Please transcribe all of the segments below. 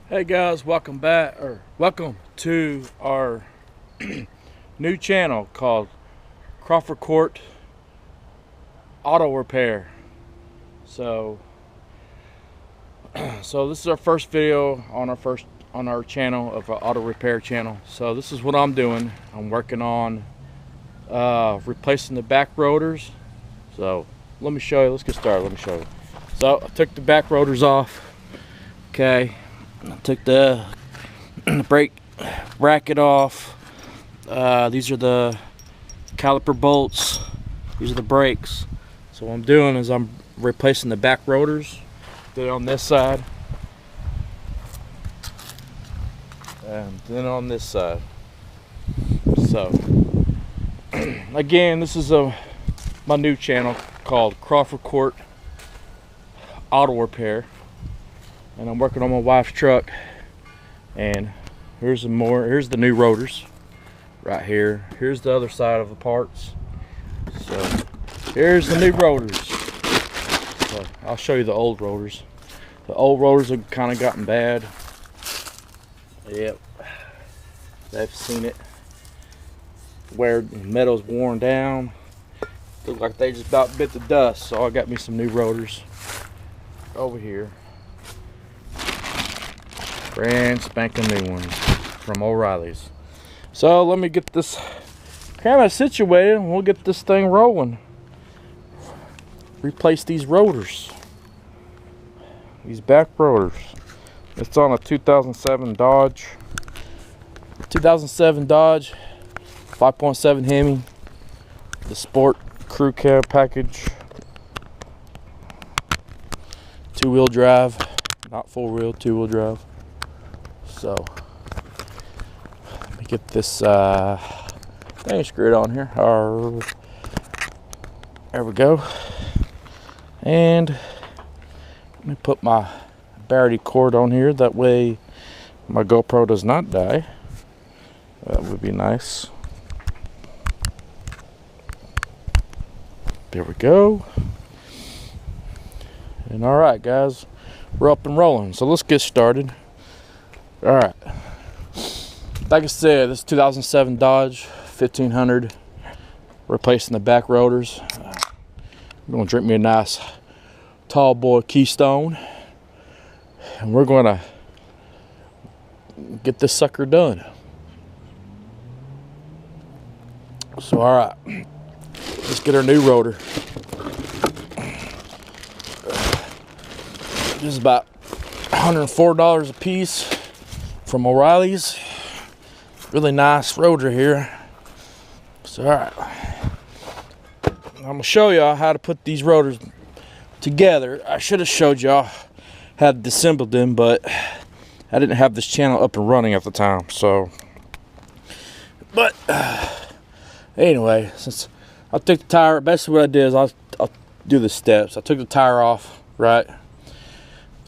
Hey guys, welcome back, or welcome to our new channel called Crawford Court Auto Repair. So this is our first video on our channel of our auto repair channel. So this is what I'm doing. I'm working on replacing the back rotors. So let me show you. Let's get started. Let me show you. So I took the back rotors off. Okay. I took the brake bracket off. These are the caliper bolts. These are the brakes. So what I'm doing is I'm replacing the back rotors. Did it on this side, and then on this side. So again, this is my new channel called Crawford Court Auto Repair. And I'm working on my wife's truck, and here's the new rotors right here. Here's the other side of the parts. So here's the new rotors. So I'll show you the old rotors. The old rotors have kind of gotten bad. Yep, they've seen it where the metal's worn down. Look like they just about bit the dust. So I got me some new rotors over here. Brand spanking new ones from O'Reilly's. So let me get this kind of situated and we'll get this thing rolling. Replace these rotors. These back rotors. It's on a 2007 Dodge. 2007 Dodge 5.7 Hemi. The Sport Crew Cab package. 2-wheel drive. Not 4-wheel, 2-wheel drive. So let me get this thing screwed on here. There we go. And let me put my battery cord on here. That way my GoPro does not die. That would be nice. There we go. And all right, guys, we're up and rolling. So let's get started. All right, like I said, this 2007 Dodge 1500, replacing the back rotors. I'm gonna drink me a nice tall boy Keystone, and we're gonna get this sucker done. So all right, let's get our new rotor. This is about $104 a piece from O'Reilly's. Really nice rotor here. So all right, I'm gonna show y'all how to put these rotors together. I should have showed y'all how to disassemble them, but I didn't have this channel up and running at the time. So, but anyway, since I took the tire, basically what I did is I'll do the steps. I took the tire off, right?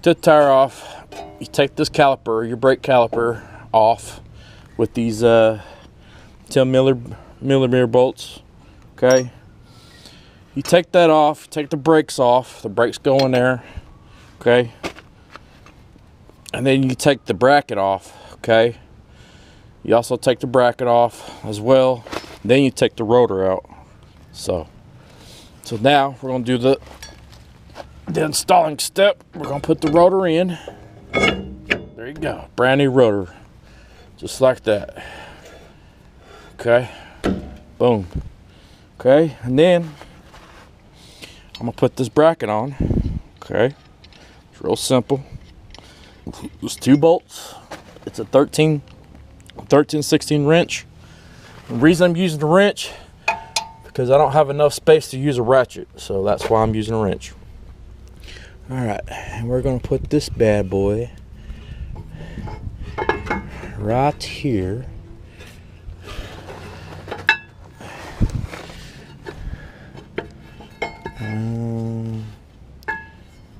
Took the tire off. You take this caliper, your brake caliper, off with these 10 millimeter bolts. Okay, you take that off, take the brakes off. The brakes go in there. Okay, and then you take the bracket off. Okay, you also take the bracket off as well. Then you take the rotor out. So now we're gonna do the installing step. We're gonna put the rotor in. There you go, brand new rotor, just like that. Okay, boom. Okay, and then I'm gonna put this bracket on. Okay, it's real simple. There's 2 bolts. It's a 13/16 wrench. The reason I'm using a wrench because I don't have enough space to use a ratchet, so that's why I'm using a wrench. All right, and we're gonna put this bad boy right here.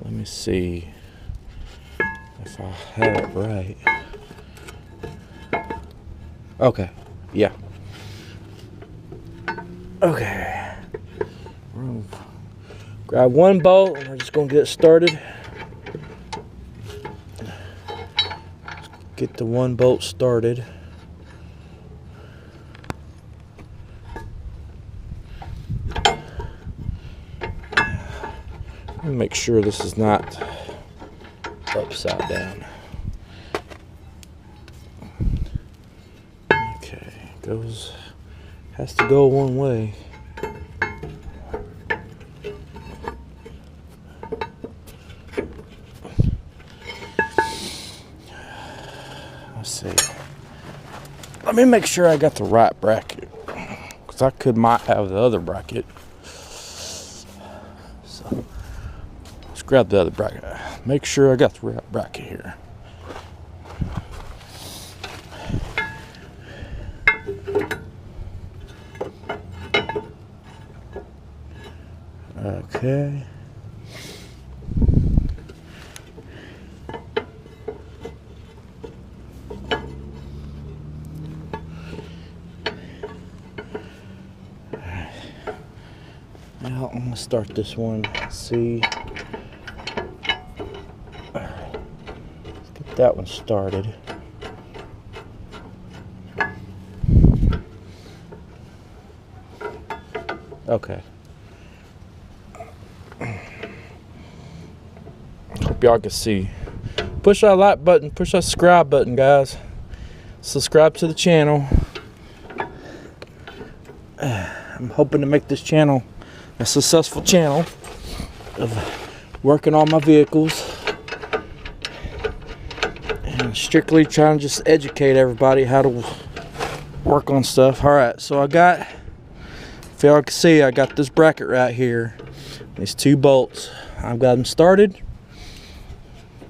Let me see if I have it right. Okay, yeah. Okay, we're gonna grab one bolt and we're just gonna get started. get the one bolt started. Make sure this is not upside down. Okay, has to go one way. Let's see. Let me make sure I got the right bracket, because I might have the other bracket. So let's grab the other bracket. Make sure I got the right bracket here. Okay. Now I'm gonna start this one. See. Let's get that one started. Okay. Hope y'all can see. Push that like button, push that subscribe button, guys. Subscribe to the channel. I'm hoping to make this channel a successful channel of working on my vehicles and strictly trying to just educate everybody how to work on stuff. Alright, so I got, if y'all can see, I got this bracket right here. These two bolts. I've got them started.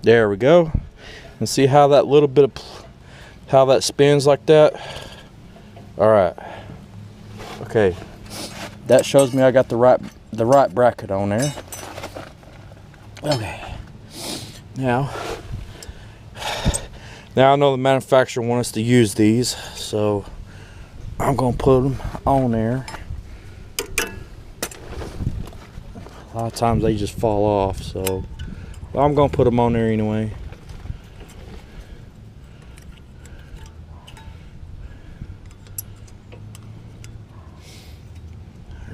There we go. And see how that little bit of, how that spins like that? Alright. Okay. That shows me I got the right bracket on there. Okay. Now I know the manufacturer wants us to use these, so I'm gonna put them on there. A lot of times they just fall off, so I'm gonna put them on there anyway.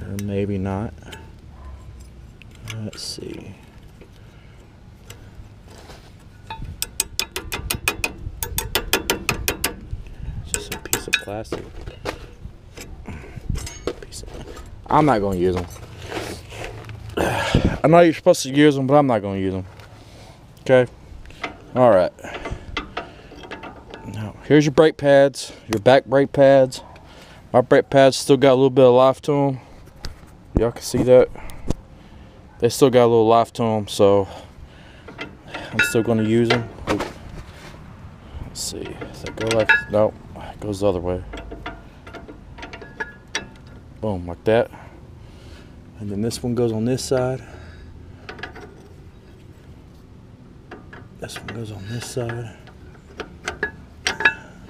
Or maybe not. Let's see. Just a piece of plastic. I'm not gonna use them. I know you're supposed to use them, but I'm not gonna use them. Okay. All right. Now here's your brake pads, your back brake pads. My brake pads still got a little bit of life to them. Y'all can see that. They still got a little life to them, so I'm still going to use them. Let's see. Does that go like? No, it goes the other way. Boom, like that. And then this one goes on this side. This one goes on this side.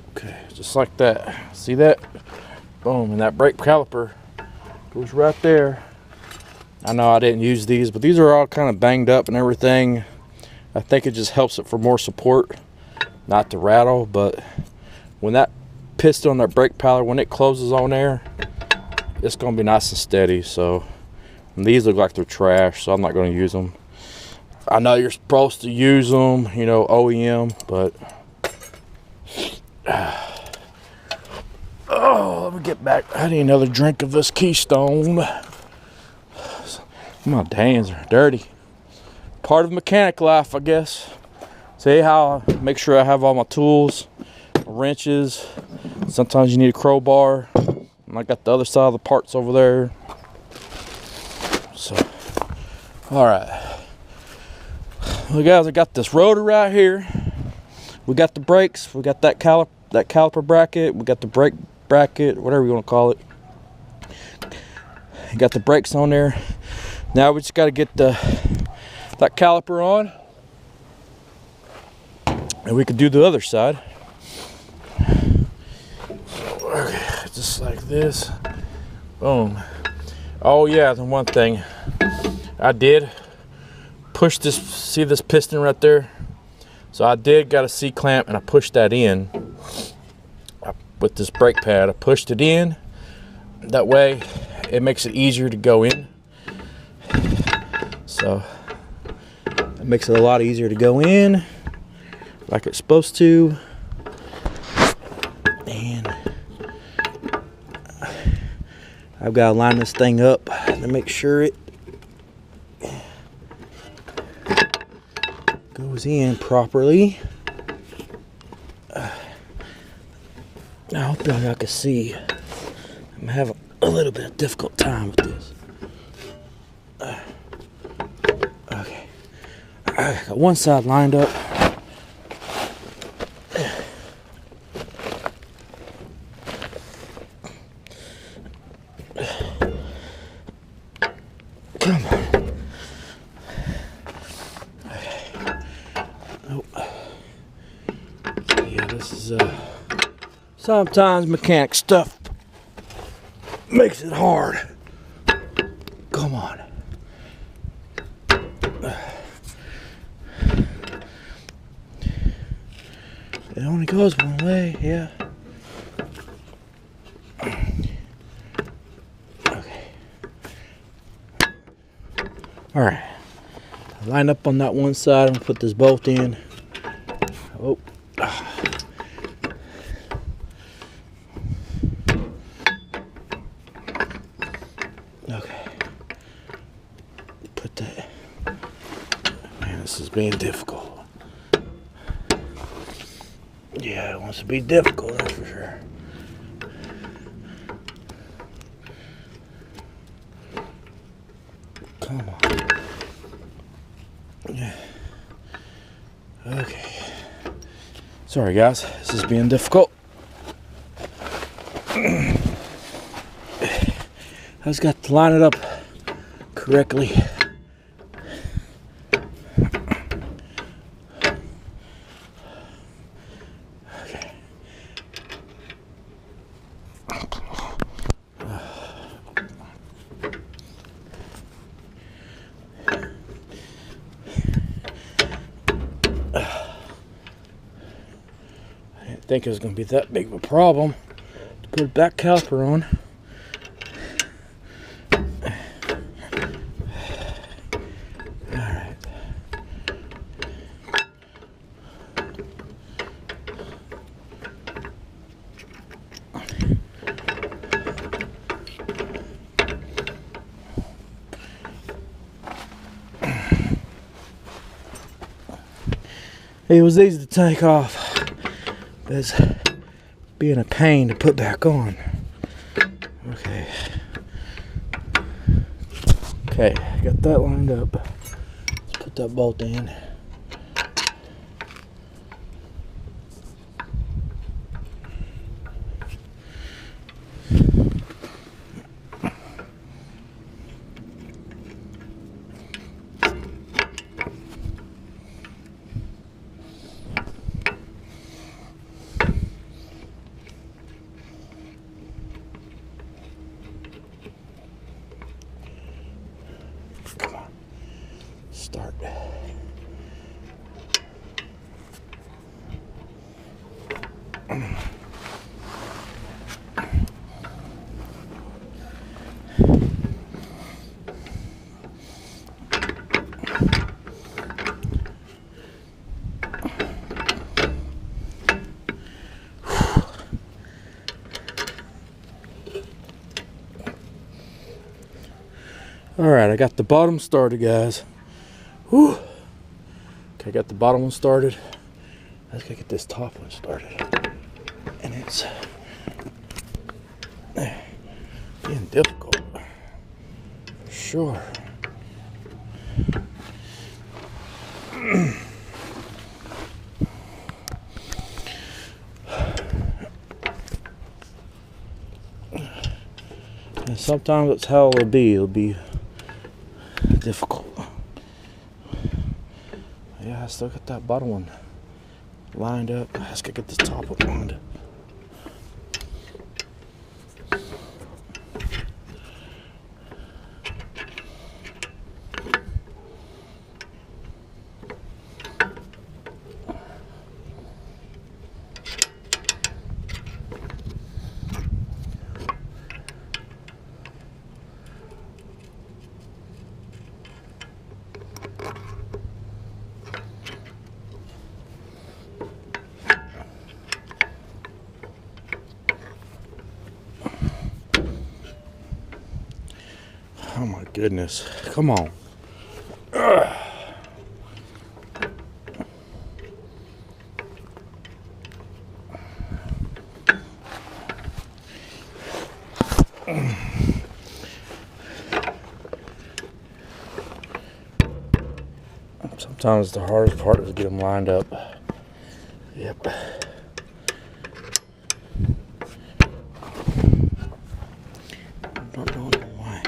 Okay, just like that. See that? Boom, and that brake caliper goes right there. I know I didn't use these, but these are all kind of banged up and everything. I think it just helps it for more support, not to rattle. But when that piston, that brake paddle, when it closes on there, it's going to be nice and steady. So and these look like they're trash, so I'm not going to use them. I know you're supposed to use them, you know, OEM, but oh, let me get back. I need another drink of this Keystone. My hands are dirty. Part of mechanic life, I guess. See how I make sure I have all my tools, my wrenches. Sometimes you need a crowbar. And I got the other side of the parts over there. So, all right. Well, guys, I got this rotor right here. We got the brakes. We got that caliper bracket. We got the brake bracket, whatever you want to call it. You got the brakes on there. Now we just got to get that caliper on, and we could do the other side. So, okay, just like this. Boom. Oh yeah, the one thing I did push this. See this piston right there? So I did got a C-clamp, and I pushed that in with this brake pad. I pushed it in. That way it makes it easier to go in. So it makes it a lot easier to go in like it's supposed to. And I've got to line this thing up to make sure it goes in properly. I hope y'all can see. I'm having a little bit of difficult time with this. Okay, I got one side lined up. Come on. Okay. Nope. Yeah, this is sometimes mechanic stuff makes it hard. Come on. It only goes one way, yeah. Okay. Alright. I line up on that one side. I'm gonna put this bolt in. Oh. Okay. Put that. Man, this is being difficult. Yeah, it wants to be difficult, that's for sure. Come on. Yeah. Okay. Sorry, guys. This is being difficult. I just got to line it up correctly. Okay. I didn't think it was going to be that big of a problem to put a back caliper on. Alright. It was easy to take off, but it's being a pain to put back on. Okay. Okay, got that lined up. Let's put that bolt in. Come on. Start. Alright, I got the bottom started, guys. Whew. Okay, I got the bottom one started. Let's go get this top one started. And it's being difficult. For sure. And sometimes that's how it'll be. It'll be difficult. Yeah, I still got that bottom one lined up. I just gotta get this top one lined up. Oh my goodness, come on. Ugh. Sometimes the hardest part is to get them lined up. Yep. I don't know why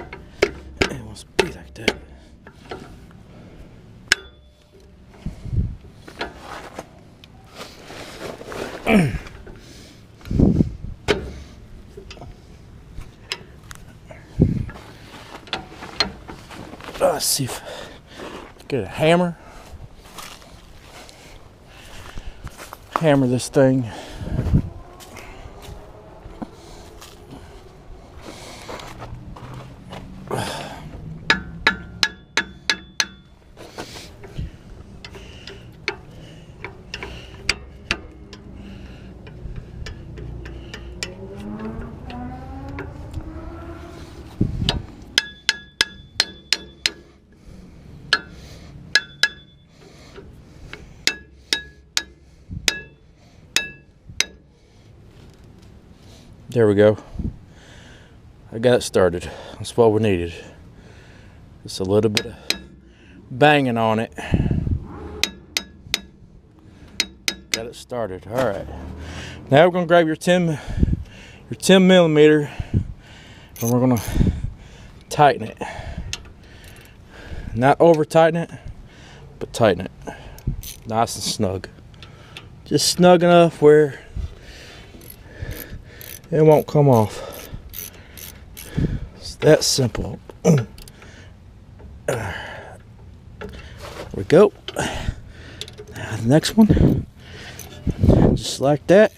it wants to be like that. Let's see if I get a hammer. Hammer this thing. There we go. I got it started. That's what we needed. Just a little bit of banging on it. Got it started. All right. Now we're gonna grab your 10 millimeter, and we're gonna tighten it. Not over tighten it, but tighten it. Nice and snug. Just snug enough where it won't come off. It's that simple. There we go. Now the next one, just like that.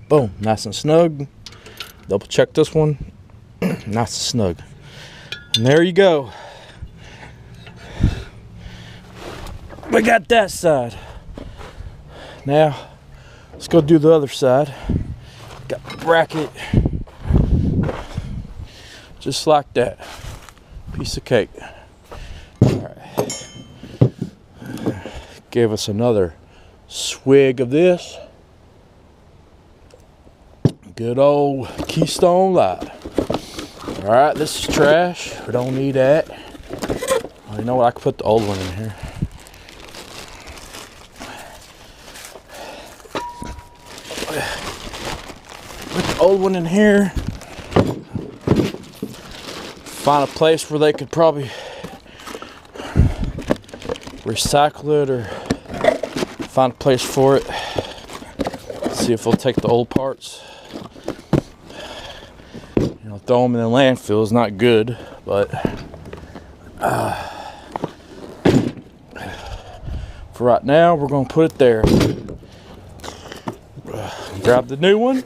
Boom, nice and snug. Double check this one. Nice and snug. And there you go. We got that side. Now, let's go do the other side. Got the bracket. Just like that. Piece of cake. Alright. Give us another swig of this. Good old Keystone Light. Alright, this is trash. We don't need that. Oh, you know what? I could put the old one in here. Put the old one in here. Find a place where they could probably recycle it or find a place for it. See if they'll take the old parts. Throw them in the landfill is not good, but for right now, we're going to put it there. Grab the new one.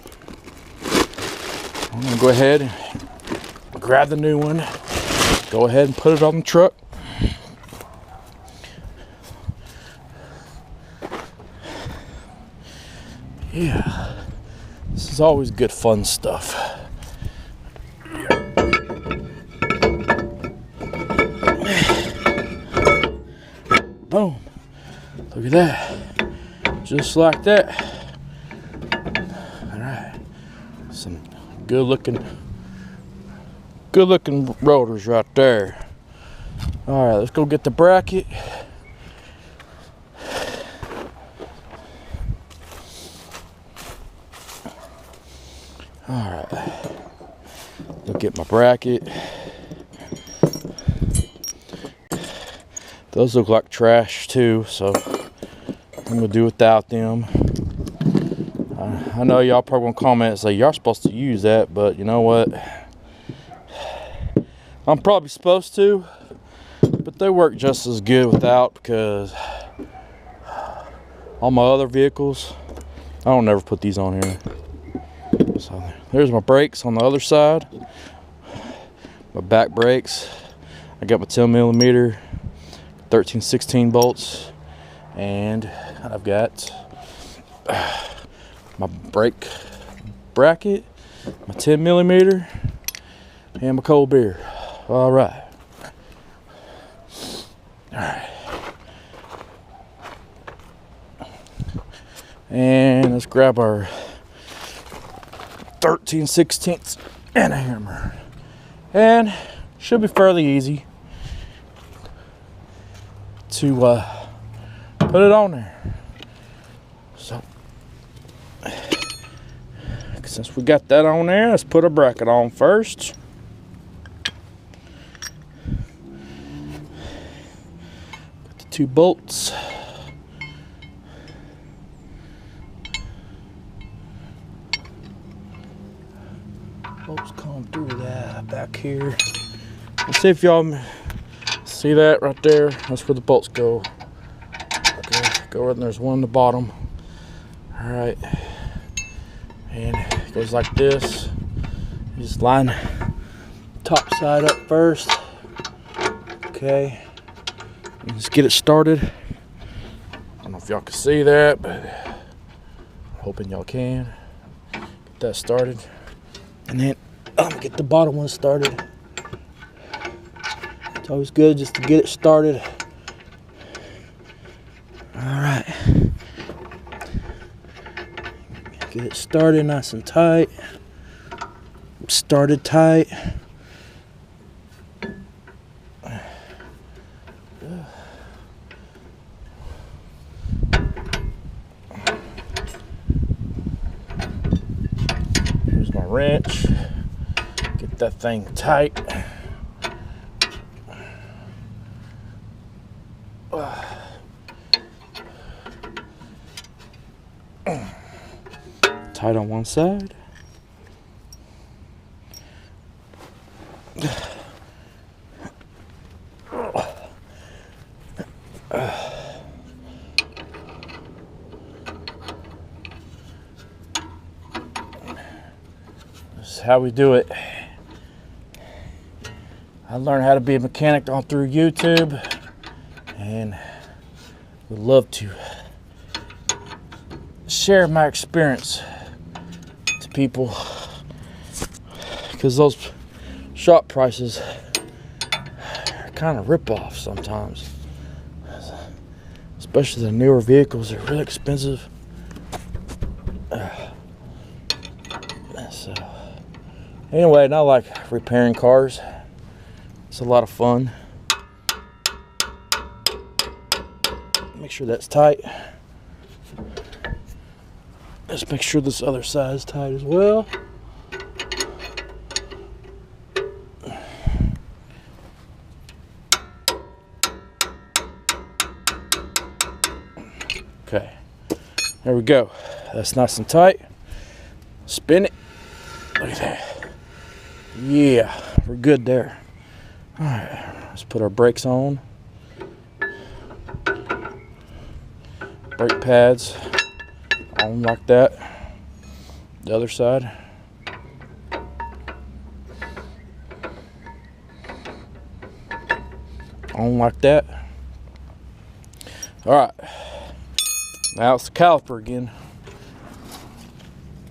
I'm going to go ahead and grab the new one. Go ahead and put it on the truck. Yeah, this is always good fun stuff. Boom. Look at that. Just like that. Alright. Some good looking rotors right there. Alright, let's go get the bracket. Alright. Go get my bracket. Those look like trash too, so I'm gonna do without them. I know y'all probably gonna comment and say y'all supposed to use that, but you know what? I'm probably supposed to, but they work just as good without, because all my other vehicles, I don't never put these on here. So there's my brakes on the other side. My back brakes. I got my 10mm 13/16 bolts, and I've got my brake bracket, my 10mm, and my cold beer. All right. And let's grab our 13/16 and a hammer. And should be fairly easy to put it on there. So since we got that on there, let's put a bracket on first. Got the 2 bolts. Bolts come through that back here. Let's see if y'all see that right there. That's where the bolts go. Okay, go right, and there's one on the bottom. All right, and it goes like this. You just line top side up first. Okay, and just get it started. I don't know if y'all can see that, but I'm hoping y'all can. Get that started. And then I'm gonna get the bottom one started. It's always good just to get it started. All right. Get it started nice and tight. Started tight. Here's my wrench. Get that thing tight. Tight on one side. This is how we do it. I learned how to be a mechanic all through YouTube, and would love to share my experience to people, because those shop prices are kind of rip-off sometimes, especially the newer vehicles. They're really expensive. So anyway, and I like repairing cars. It's a lot of fun. Make sure that's tight. Let's make sure this other side is tight as well. Okay, there we go. That's nice and tight. Spin it. Look at that. Yeah, we're good there. All right, let's put our brakes on. Brake pads on like that. The other side. On like that. All right. Now it's the caliper again.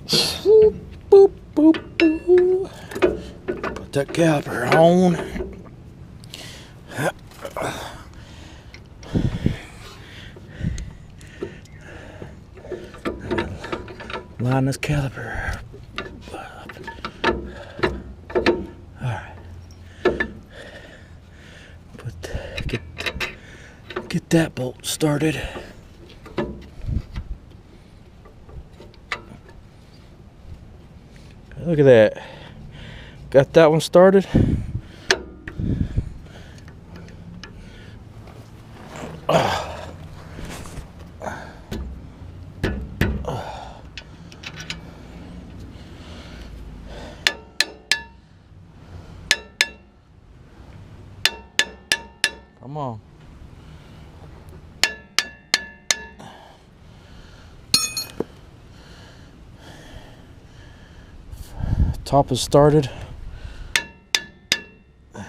Boop, boop, boop, boop. Put that caliper on. Line this caliper up. Alright. Get that bolt started. Look at that. Got that one started. Come on. Top is started. I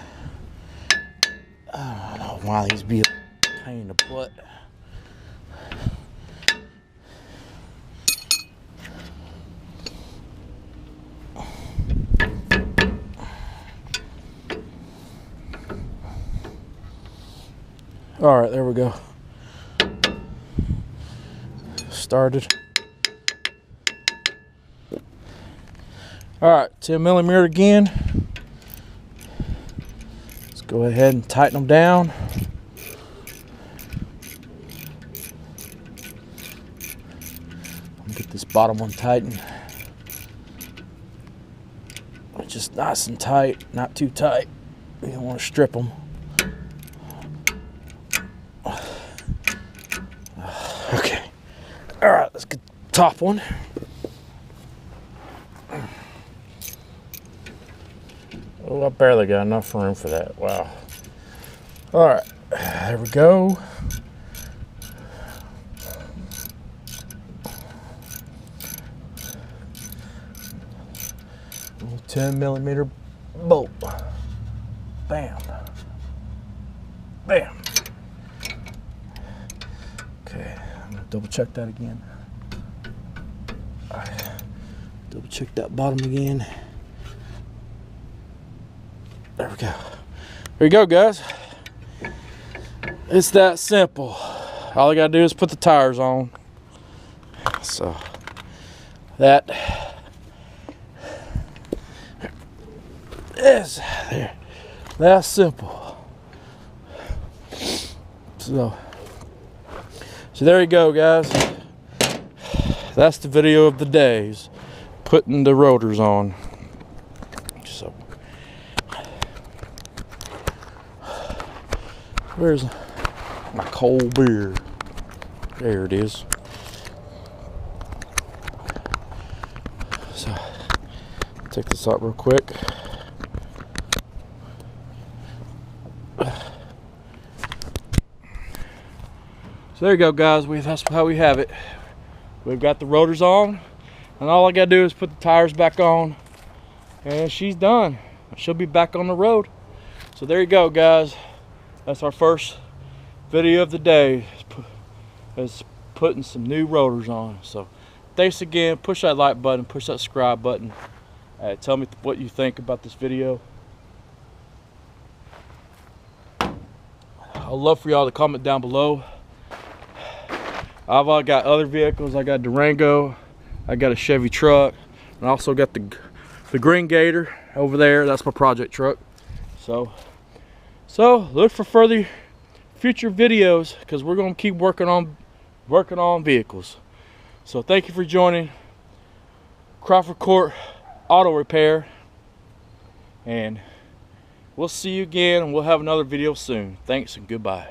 don't know why these be a pain in the butt. All right, there we go. Started. All right, 10 millimeter again. Let's go ahead and tighten them down. Get this bottom one tightened. Just nice and tight, not too tight. You don't want to strip them. Okay. All right, let's get the top one. Oh, I barely got enough room for that. Wow. All right, there we go. Little 10 millimeter bolt. Bam. Bam. Okay, I'm gonna double check that again. All right. Double check that bottom again. There we go. There you go, guys. It's that simple. All I gotta do is put the tires on. So that is there. That's simple. So there you go, guys. That's the video of the days. Putting the rotors on. So where's my cold beer? There it is. So take this out real quick. So there you go, guys. That's how we have it. We've got the rotors on, and all I gotta do is put the tires back on, and she's done. She'll be back on the road. So there you go, guys. That's our first video of the day, is putting some new rotors on. So thanks again. Push that like button, push that subscribe button. Tell me what you think about this video. I'd love for y'all to comment down below. I've got other vehicles. I got Durango, I got a Chevy truck, and I also got the Green Gator over there. That's my project truck. So look for further future videos, because we're gonna keep working on vehicles. So thank you for joining Crawford Court Auto Repair, and we'll see you again, and we'll have another video soon. Thanks and goodbye.